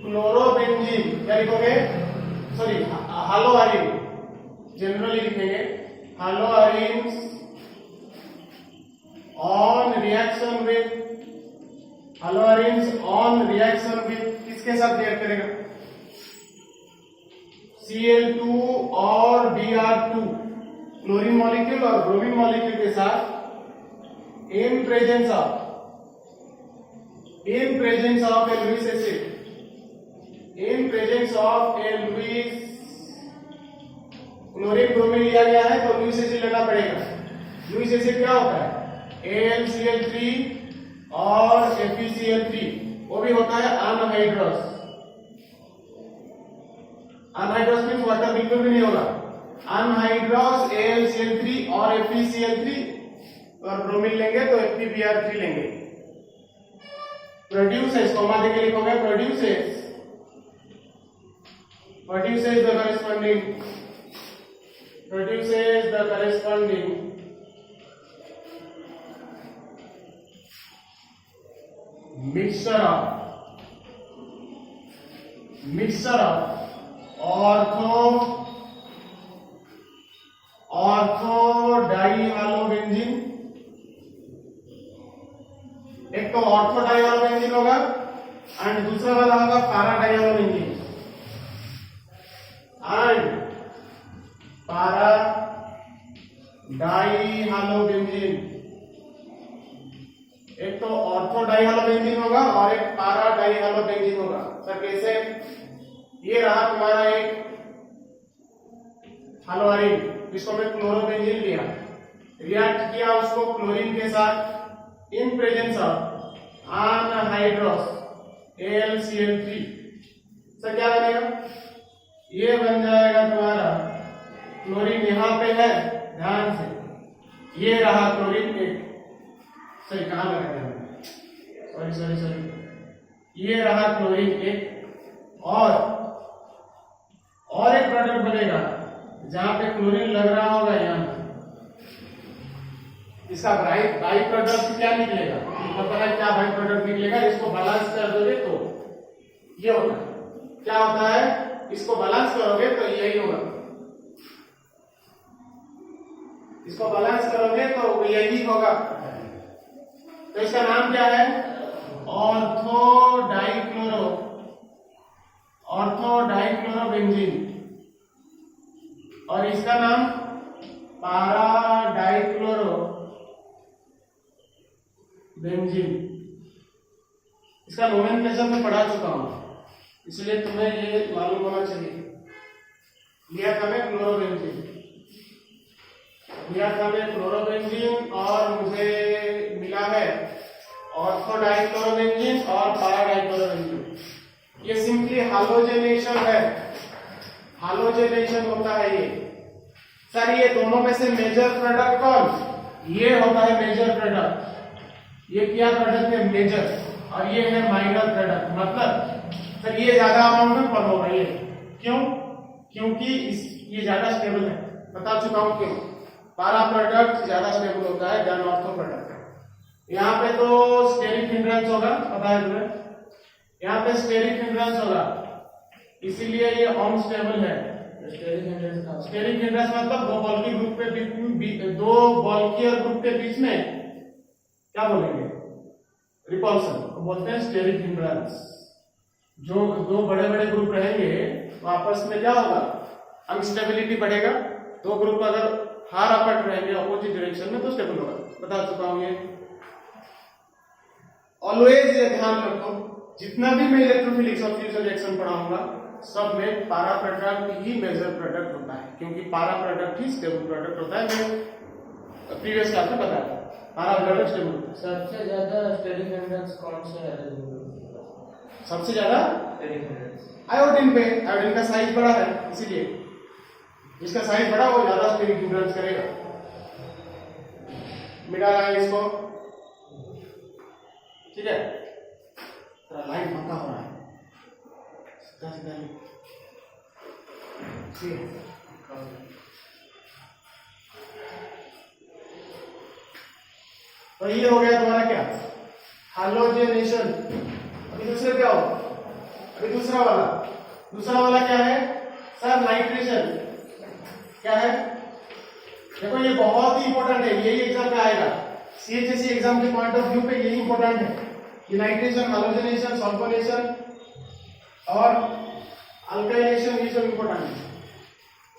क्लोरोबेंजीन. क्या लिखोगे? Sorry haloarene. जनरली लिखेंगे haloarene on reaction with haloarenes on reaction with किसके साथ रिएक्ट करेगा? Cl2 और Br2 क्लोरीन मॉलिक्यूल और ब्रोमीन मॉलिक्यूल के साथ in presence of a Lewis acid, in presence of a Lewis chlorine bromine लिया गया है तो लुईस एसिड लेना पड़ेगा। लुईस एसिड क्या होता है? AlCl3 और FeCl3, वो भी होता है अनहाइड्रस। अनहाइड्रस मीन्स वाटर बिल्कुल भी नहीं होगा। अनहाइड्रस AlCl3 और FeCl3 और ब्रोमीन लेंगे तो FeBr3 लेंगे। प्रोड्यूसेस कॉमा देके लिखोगे produces the corresponding mixture of ortho dihalobenzene. एक तो ऑर्थो डाइहालोबेंजीन होगा एंड दूसरा वाला होगा para dihalobenzene and para dihalobenzene. एक तो ऑर्थो डाइहालोबेंजीन होगा और एक पैरा डाइहालोबेंजीन होगा। सर कैसे? ये रहा तुम्हारा एक हलोआरिन जिसको मैं क्लोरोबेंजीन लिया, रिएक्ट किया उसको क्लोरीन के साथ in presence of anhydrous AlCl3। Sir क्या बनेगा? ये बन जाएगा तुम्हारा क्लोरीन यहां पे है, ध्यान से, ये रहा क्लोरीन एक, सही कहां लगा दिया, सॉरी, ये रहा क्लोरीन एक और एक प्रोडक्ट बनेगा जहां पे क्लोरीन लग रहा होगा यहां। इसका बाई प्रोडक्ट क्या निकलेगा? पता है क्या बाई प्रोडक्ट निकलेगा? इसको बैलेंस कर दोगे तो ये होगा। क्या होता है? इसको बैलेंस करोगे तो यही होगा। इसको बैलेंस करोगे तो यही होगा। तो इसका नाम क्या है? ऑर्थो डाइक्लोरोबेंजीन और इसका नाम पैरा डाइक्लोरोबेंजीन। इसका नोमेनक्लेचर मैं पढ़ा चुका हूं, इसलिए तुम्हें ये मालूम होना चाहिए। लिया था मैं क्लोरोबेंजीन और मुझे मिला है ऑर्थो डाइक्लोरोबेंजीन और पैरा डाइक्लोरोबेंजीन। ये सिंपली हालोजेनेशन है, हालोजेनेशन होता है ये। सर ये दोनों में से मेजर प्रोडक्ट कौन? ये होता है मेजर प्रोडक्ट। ये क्या प्रोडक्ट है? मेजर, और ये है माइनर प्रोडक्ट। मतलब सर ये ज्यादा अमाउंट में फॉलो होगा। ये क्यों? क्योंकि ये ज्यादा स्टेबल है, बता चुका हूं क्यों। पैरा प्रोडक्ट ज्यादा स्टेबल होता है देन ऑर्थो प्रोडक्ट। यहाँ पे तो स्टेरिक हिंड्रेंस होगा, पता है तुम्हें, यहाँ पे स्टेरिक हिंड्रेंस होगा, इसीलिए ये अनस्टेबल है। स्टेरिक हिंड्रेंस मतलब दो बल्कियर ग्रुप के बीच में क्या बोलेंगे? रिपल्सन बोलते हैं स्टेरिक हिंड्रेंस। जो दो बड़े बड़े ग्रुप रहेंगे तो आपस में क्या होगा? अनस्टेबिलिटी बढ़ेगा। दो ग्रुप अगर फार अपार्ट रहेंगे अपोजिट डायरेक्शन में तो स्टेबल होगा, बता चुका हूं ये। ऑलवेज ये ध्यान रखो, जितना भी मैं इलेक्ट्रोफिलिक सब्स्टिट्यूशन रिएक्शन पढ़ाऊंगा सब में पैरा प्रोडक्ट ही मेजर प्रोडक्ट होता है, क्योंकि पैरा प्रोडक्ट ही स्टेबल प्रोडक्ट होता है। मैं प्रीवियस क्लास में बताया था पैरा प्रोडक्ट स्टेबल। सबसे ज्यादा स्टेरिक हिंड्रेंस कौन सा है? सबसे ज्यादा स्टेरिक हिंड्रेंस आयोडीन पे। आयोडीन का साइज बड़ा है, इसीलिए जिसका साइज बड़ा वो ज्यादा स्टेरिक हिंड्रेंस करेगा। मिटा रहा है इसको, ठीक है। लाइन पक्का हो रहा है, तो ये हो गया तुम्हारा क्या? हालोजेनेशन। अभी दूसरे क्या हो? अभी दूसरा वाला क्या है? Sir nitration. क्या है? देखो ये बहुत ही इंपॉर्टेंट है, यही एग्जाम में आएगा। CHSE एग्जाम के पॉइंट ऑफ व्यू पे यही इंपॉर्टेंट है। ये नाइट्रेशन, हैलोजनेशन, सल्फोनेशन और अल्काइलेशन ये सब इंपॉर्टेंट है।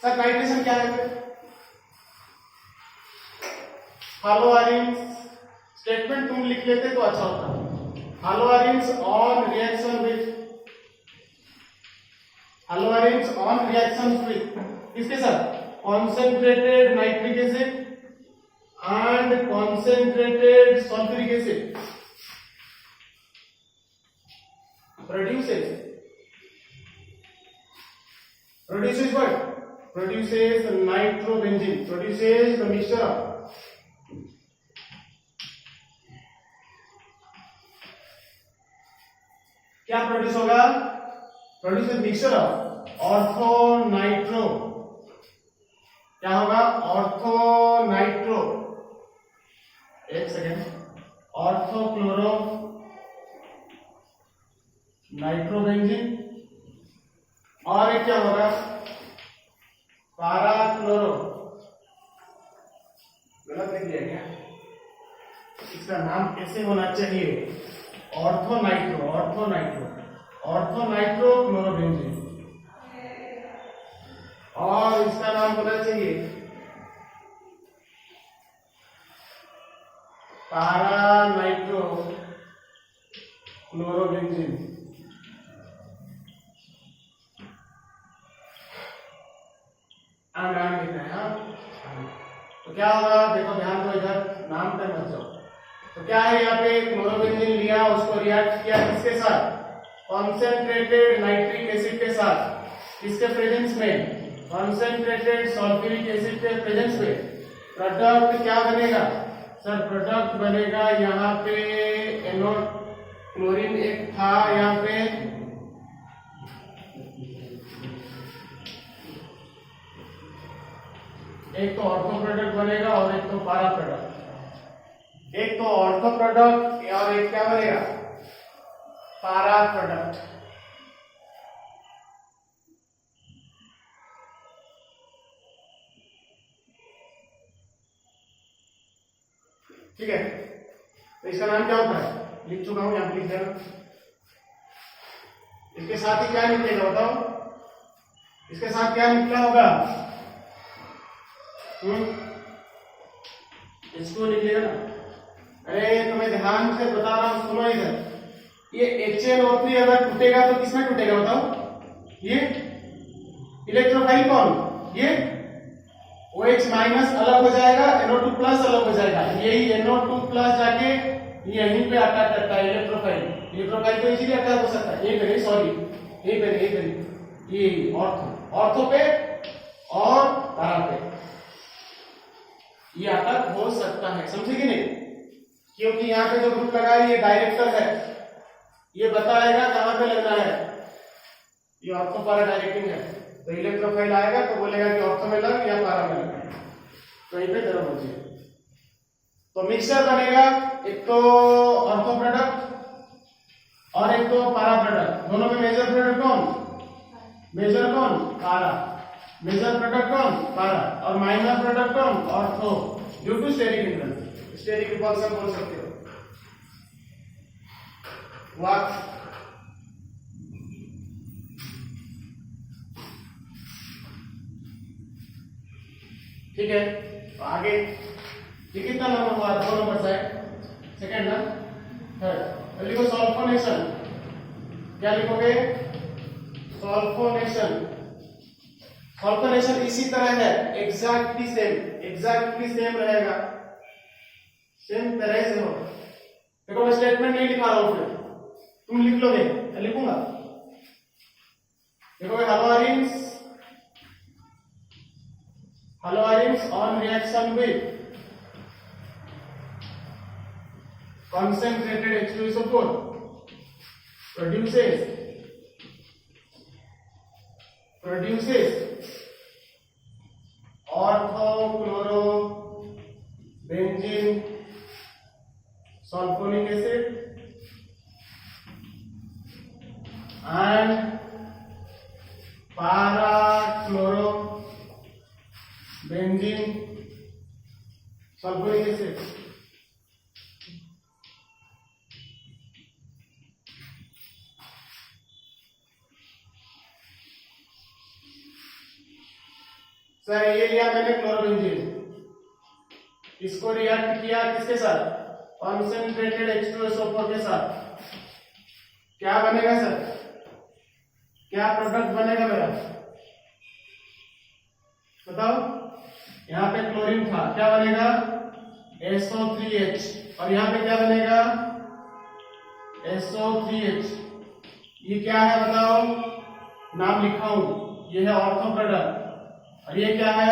सर नाइट्रेशन क्या है? हालोआरिन्स स्टेटमेंट तुम लिख लेते तो अच्छा होता। हालोआरिन्स ऑन रिएक्शन विथ किसके साथ? Concentrated nitric acid and concentrated sulphuric acid produces what? Produces nitrobenzene, produces the mixture of क्या प्रोड्यूस होगा? प्रोड्यूस मिक्सचर ऑफ ऑर्थोनाइट्रो, क्या होगा? ऑर्थोनाइट्रो, एक सेकेंड, ऑर्थोक्लोरो नाइट्रोबेंजीन और एक क्या होगा? पाराक्लोरो, गलत लिख दिया क्या? इसका नाम कैसे होना चाहिए? ऑर्थोनाइट्रो, ऑर्थोनाइट्रो क्लोरोबेंजीन, और इसका नाम होना चाहिए पारानाइट्रो क्लोरोबेंजीन। नाम लिखना है। हाँ, तो क्या होगा? देखो ध्यान दो, इधर नाम पे मत जाओ। तो क्या है यहाँ पे? क्लोरोबेंजीन लिया, उसको रिएक्ट किया किसके साथ? कॉन्सेंट्रेटेड नाइट्रिक एसिड के साथ, किसके प्रेजेंस में? कॉन्सेंट्रेटेड सल्फ्यूरिक एसिड के प्रेजेंस में। प्रोडक्ट क्या बनेगा? सर प्रोडक्ट बनेगा यहाँ पे एनो क्लोरीन एक था यहाँ पे, एक तो ऑर्थो प्रोडक्ट बनेगा और एक तो पारा प्रोडक्ट। एक तो ऑर्थो प्रोडक्ट और एक क्या बनेगा? पारा प्रोडक्ट। ठीक है, तो इसका नाम क्या होता है? लिख चुका हूं, यहां लिख देना। इसके साथ ही क्या निकलेगा बताओ? इसके साथ क्या निकला होगा? इसको निकलेगा ना। अरे तुम्हें ध्यान से बता रहा हूं, सुनो इधर। ये HNO3 अगर टूटेगा तो किसमें टूटेगा बताओ? ये इलेक्ट्रोफाइल कौन? ये OH माइनस अलग हो जाएगा, NO2 प्लस अलग हो जाएगा। यही NO2 प्लस जाके यहीं पे अटैक करता है इलेक्ट्रोफाइल। इलेक्ट्रोफाइल तो इजीली अटैक हो सकता है। यही पे, सॉरी यही पे, ये ऑर्थो पे और पारा पे ये अटैक हो सकता है, समझे कि नहीं? क्योंकि यहाँ पे जो ग्रुप लगा है ये डायरेक्टर है, ये बताएगा कहां पे लगना है। ये ऑर्थो पारा डायरेक्टिंग है, तो इलेक्ट्रोफाइल आएगा तो बोलेगा कि ऑर्थो में लग या पारा में लग, तो यहीं पे जरूर होती है। तो मिक्सचर बनेगा, एक तो ऑर्थो प्रोडक्ट और एक तो पारा प्रोडक्ट। दोनों में मेजर प्रोडक्ट कौन? मेजर कौन? पारा। मेजर प्रोडक्ट कौन? पारा। और माइनर प्रोडक्ट कौन? Ortho, due to steric hindrance, steric repulsion बोल सकते हो। वाक ठीक है, तो आगे ये कितना नंबर हुआ? 2 नंबर से सेकंड ना थर्ड। लिखो सल्फोनेशन। क्या लिखोगे? सल्फोनेशन। सल्फोनेशन इसी तरह है, एग्जैक्टली सेम रहेगा, सेम तरह से हो। देखो मैं स्टेटमेंट नहीं लिखा रहा हूं, फिर तुम लिख लोगे, मैं लिखूंगा। देखोगे haloarines on reaction with concentrated H2SO4 produces orthochlorobenzene sulfonic acid and para-chlorobenzene sulfuric acid। Sir ये लिया मैंने क्लोरोबेंजीन, इसको रिएक्ट किया किसके साथ, कॉन्सेंट्रेटेड H2SO4 के साथ, क्या बनेगा सर, क्या प्रोडक्ट बनेगा मेरा बताओ। यहाँ पे क्लोरीन था, क्या बनेगा SO3H, और यहाँ पे क्या बनेगा SO3H। ये क्या है बताओ, नाम लिखा हूं, ये है ऑर्थो प्रोडक्ट, और ये क्या है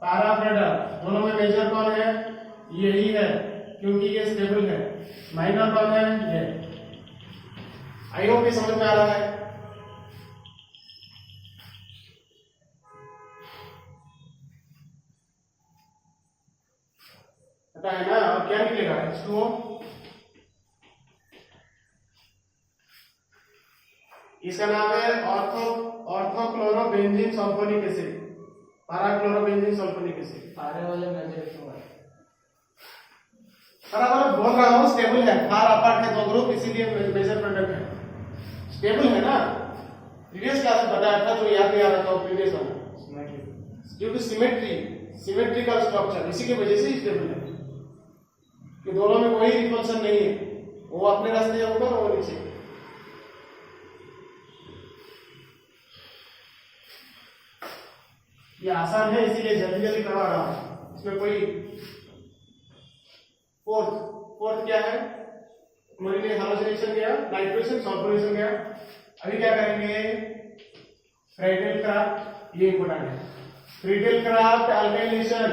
पैरा प्रोडक्ट। दोनों में मेजर कौन है, यही है क्योंकि ये स्टेबल है। माइनर कौन है, ये। आई होप ये समझ में आ रहा है। पता है ना, और क्या निकलेगा H2O। इसका नाम है ऑर्थोक्लोरोबेंजीन सल्फोनिक एसिड, पैराक्लोरोबेंजीन सल्फोनिक एसिड। सारे वाले मेजर क्यों है? बराबर बोल रहा हूँ, स्टेबल है, फार अपार्ट है दो ग्रुप, इसीलिए मेजर प्रोडक्ट है, स्टेबल है ना। प्रीवियस क्लास में बताया था तो याद नहीं आ रहा था प्रीवियस वाला, ड्यू टू सिमेट्रिकल स्ट्रक्चर, इसी की वजह से स्टेबल है कि दोनों में कोई रिपल्सन नहीं है, वो अपने रास्ते ऊपर और नीचे। ये आसान है इसीलिए जल्दी जल्दी करवा रहा हूं, इसमें कोई। फोर्थ क्या है, क्लोरीन हाइड्रोजनेशन गया, नाइट्रोजन सल्फोनेशन गया। अभी क्या करेंगे, फ्रेडल क्राफ्ट, ये इंपॉर्टेंट है। फ्रीडल क्राफ्ट अल्काइलेशन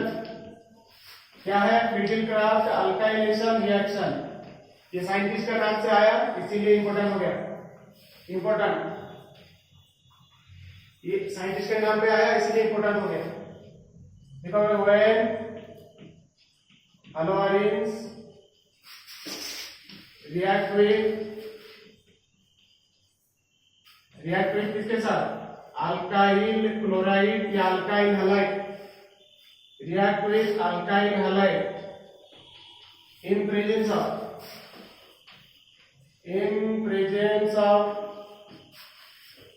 क्या है, फ्रीडल क्राफ्ट अल्काइलेशन रिएक्शन, ये साइंटिस्ट का नाम से आया इसीलिए इंपॉर्टेंट हो गया। इंपॉर्टेंट, ये साइंटिस्ट के नाम पे आया इसलिए इंपॉर्टेंट हो गया। देखो व्हेन halogens react with किसके साथ, अल्काइल क्लोराइड या alkyl halide, react with alkyl halide in presence of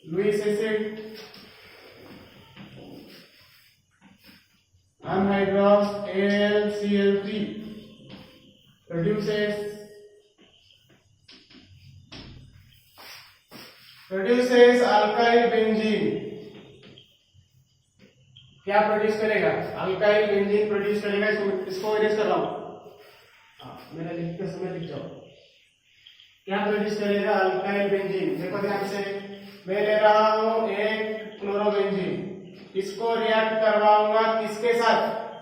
Lewis acid, anhydrous AlCl3 produces alkyl benzene। क्या प्रोड्यूस करेगा, अल्काइल बेंजीन प्रोड्यूस करेगा। इसको इरेज कर रहा हूं, मेरा लिखते समय लिख जाओ। क्या प्रोड्यूस करेगा, अल्काइल बेंजीन। देखो ध्यान से, मैं ले रहा हूं एक क्लोरोबेंजीन, इसको रिएक्ट करवाऊंगा किसके साथ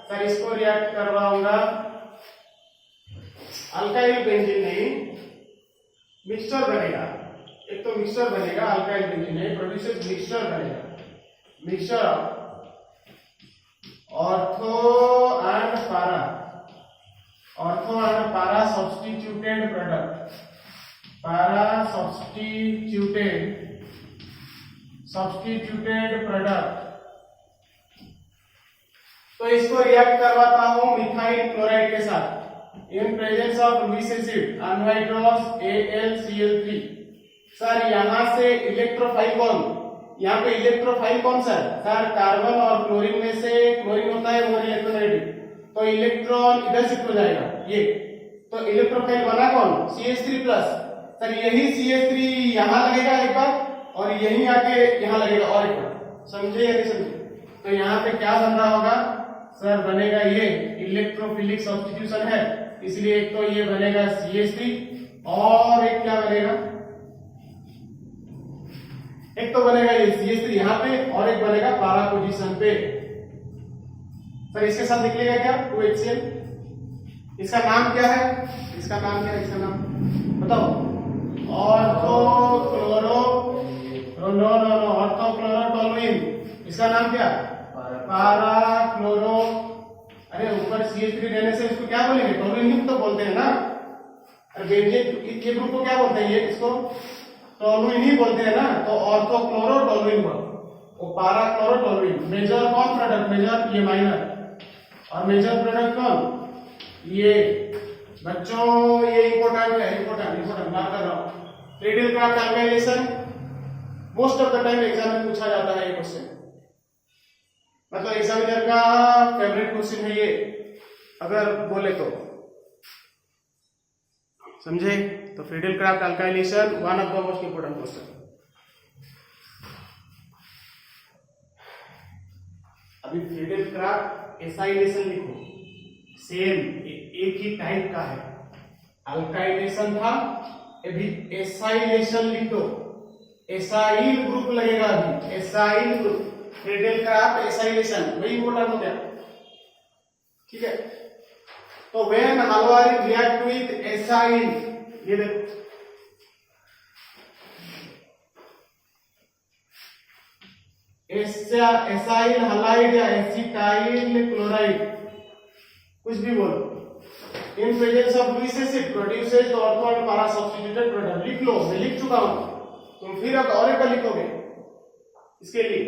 सर, इसको रिएक्ट करवाऊंगा अल्काइल बेंजीन नहीं, मिक्सचर बनेगा। एक तो मिक्सचर बनेगा, अल्काइल बेंजीन नहीं प्रोड्यूसेस मिक्सचर बनेगा, mixture of ortho and para substituted product, para substituted product. तो इसको रिएक्ट करवाता हूं मिथाइल क्लोराइड के साथ in presence of Lewis acid anhydrous AlCl3। Sir यहां से इलेक्ट्रोफाइल कौन, यहाँ पे इलेक्ट्रोफाइल कौन सा है सर, कार्बन और क्लोरीन में से क्लोरीन होता है मोर इलेक्ट्रोनेगेटिव, तो इलेक्ट्रॉन इधर शिफ्ट हो जाएगा ये, तो इलेक्ट्रोफाइल बना कौन CH3+। सर यही CH3 यहां लगेगा एक बार और यही आके यहां लगेगा और एक बार, समझे या नहीं समझे। तो यहाँ पे क्या बन रहा होगा सर, बनेगा ये इलेक्ट्रोफिलिक सब्स्टिट्यूशन है, इसलिए एक तो ये बनेगा CH3 और एक क्या बनेगा, एक तो बनेगा ये CH3 यहाँ पे और एक बनेगा पारा पोजीशन पे। सर इसके साथ निकलेगा क्या 2HCl। इसका नाम क्या है, इसका नाम क्या है, इसका नाम बताओ, ऑर्थोक्लोरोटोलुइन। इसका नाम क्या, पाराक्लोरो। अरे ऊपर CH3 रहने से इसको क्या बोलेंगे, टोलुइन तो बोलते हैं ना। अरे बेंजीन ये ग्रुप को क्या बोलते हैं, ये इसको टोलुइन ही बोलते हैं ना, तो ऑर्थोक्लोरोटोलुइन हुआ, वो पाराक्लोरोटोलुइन। मेजर कौन प्रोडक्ट, मेजर ये माइनर, और मेजर प्रोडक्ट कौन ये। बच्चों ये इंपॉर्टेंट है, इंपॉर्टेंट मार्क कर रहा हूं। Radial craft alkylation most of the time exam में पूछा जाता है ये क्वेश्चन। मतलब एग्जामिनर का फेवरेट क्वेश्चन है ये, अगर बोले तो, समझे? तो Friedel craft alkylation one of the most important question. अभी फ्रीडल क्राफ्ट एसाइलेशन लिखो, सेम एक ही टाइप का है। अल्काइलेशन था, अभी एसाइलेशन लिख दो, एसाइल ग्रुप लगेगा। अभी acyl group, Friedel Crafts acylation, वही इंपोर्टेंट हो गया। ठीक है, तो when haloarene react with acyl, ये देखो एसाइल हलाइड या एसिटाइल क्लोराइड, कुछ भी बोलो, in presence of Lewis acid produces the ortho and para substituted product. लिख लो, मैं लिख चुका हूं, तुम फिर अब और एक लिखोगे इसके लिए,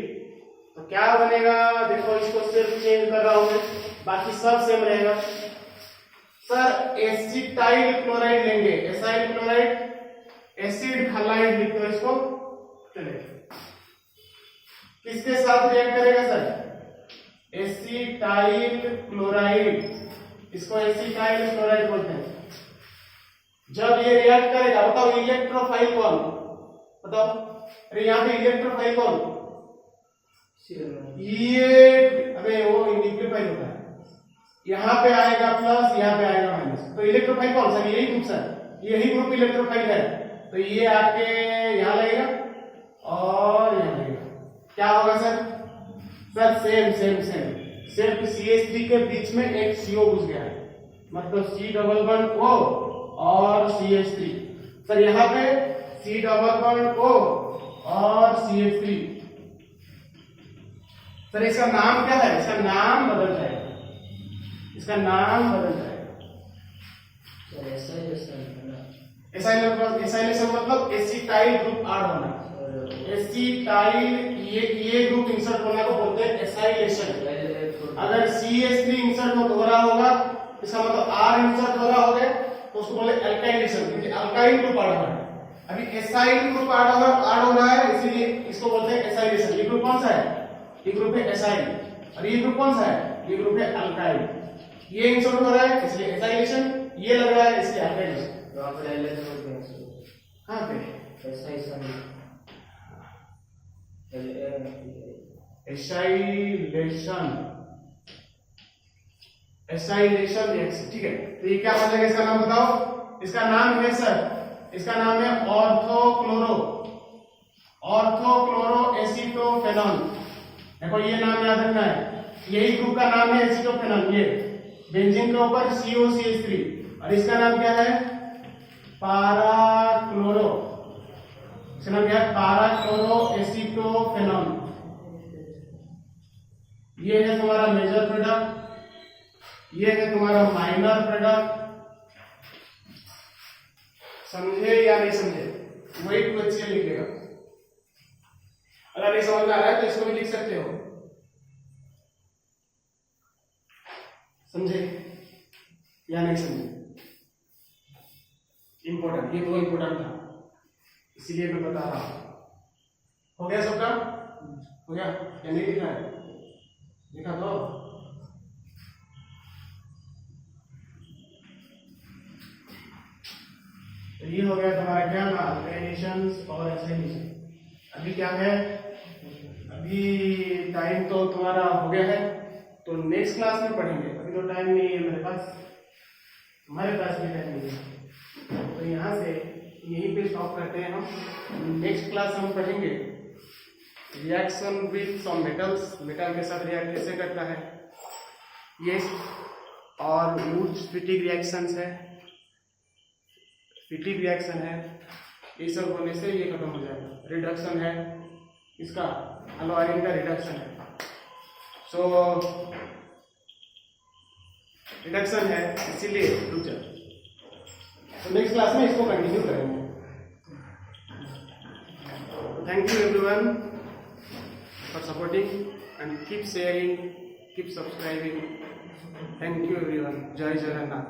तो क्या बनेगा? देखो, इसको सिर्फ चेंज कर रहा हूं मैं, बाकी सब सेम रहेगा। सर एसिटाइल क्लोराइड लेंगे, एसाइल क्लोराइड एसिड हलाइड लिख दो इसको, चलेगा। किसके साथ रिएक्ट करेगा सर? एसिटाइल क्लोराइड, इसको एसिटाइल क्लोराइड बोलते हैं। जब ये रिएक्ट करेगा, बताओ इलेक्ट्रोफाइल कौन? बताओ, अरे यहाँ पे इलेक्ट्रोफाइल कौन? ये अबे वो न्यूक्लियोफाइल होता है, यहाँ पे आएगा प्लस, यहाँ पे आएगा माइनस। तो इलेक्ट्रोफाइल कौन सर? यही ग्रुप सर, यही ग्रुप इलेक्ट्रोफाइल है। तो ये आके यहाँ लगेगा और यहाँ लगेगा, क्या होगा sir? Sir same same same, सिर्फ CH3 के बीच में एक CO घुस गया है, मतलब C डबल बॉन्ड O और CH3। सर यहाँ पे C डबल बॉन्ड O और CH3। सर इसका नाम क्या है? इसका नाम बदल जाएगा, इसका नाम बदल जाएगा। एसाइलेशन मतलब एसिटाइल ग्रुप ऐड होना, एसिटाइल ये ग्रुप इंसर्ट होने को बोलते हैं एसाइलेशन। अगर CH3 इंसर्ट हो रहा होगा, इसका मतलब R इंसर्ट हो रहा होगा, तो उसको बोले अल्काइलेशन, क्योंकि अल्काइल ग्रुप ऐड हो रहा है। अभी एसाइल ग्रुप ऐड हो रहा है, इसीलिए इसको बोलते हैं एसाइलेशन। ये ग्रुप कौन सा है? ये ग्रुप है एसाइल, और ये ग्रुप कौन सा है? ये ग्रुप है अल्काइल। ये इंसर्ट हो रहा है इसलिए एसाइलेशन, ये लग रहा है इसलिए अल्काइलेशन। कहां पे एसाइलेशन रिएक्शन। ठीक है, तो ये क्या बनेगा? इसका नाम बताओ। इसका नाम है सर, इसका नाम है ऑर्थोक्लोरो एसीटोफेनॉल। देखो ये नाम याद रखना है, यही ग्रुप का नाम है एसीटोफेनॉल। ये बेंजीन के ऊपर COCH3, और इसका नाम क्या है? पाराक्लोरो। इसका नाम क्या है? पाराक्लोरो एसीटोफेनॉल। ये है तुम्हारा मेजर प्रोडक्ट, ये है तुम्हारा माइनर प्रोडक्ट। समझे या नहीं समझे? वही क्वेश्चन लिखेगा। अगर नहीं समझ में आ रहा है तो इसको भी लिख सकते हो। समझे या नहीं समझे? इंपॉर्टेंट, ये तो इंपॉर्टेंट था, इसीलिए मैं बता रहा हूं। हो गया सबका? हो गया या नहीं लिखा है? लिखा तो ये हो गया तुम्हारा क्या ना, अल्काइलेशंस और एसाइलेशन। अभी क्या है? अभी टाइम तो तुम्हारा हो गया है, तो नेक्स्ट क्लास में पढ़ेंगे। अभी तो टाइम नहीं है मेरे पास, तुम्हारे पास भी टाइम नहीं है, तो यहाँ से यहीं पे स्टॉप करते हैं हम। नेक्स्ट क्लास हम पढ़ेंगे reaction with some metals, metal के साथ रिएक्ट कैसे करता है ये, और वुड्स फिटिक रिएक्शंस है, फिटिक रिएक्शन है, ये सब होने से ये खत्म हो जाएगा। रिडक्शन है इसका, हलवारिन का रिडक्शन है, सो रिडक्शन है, इसीलिए रुक जाए। तो नेक्स्ट क्लास में इसको कंटिन्यू करेंगे। Thank you everyone for supporting and keep sharing, keep subscribing. Thank you everyone. जय जगन्नाथ।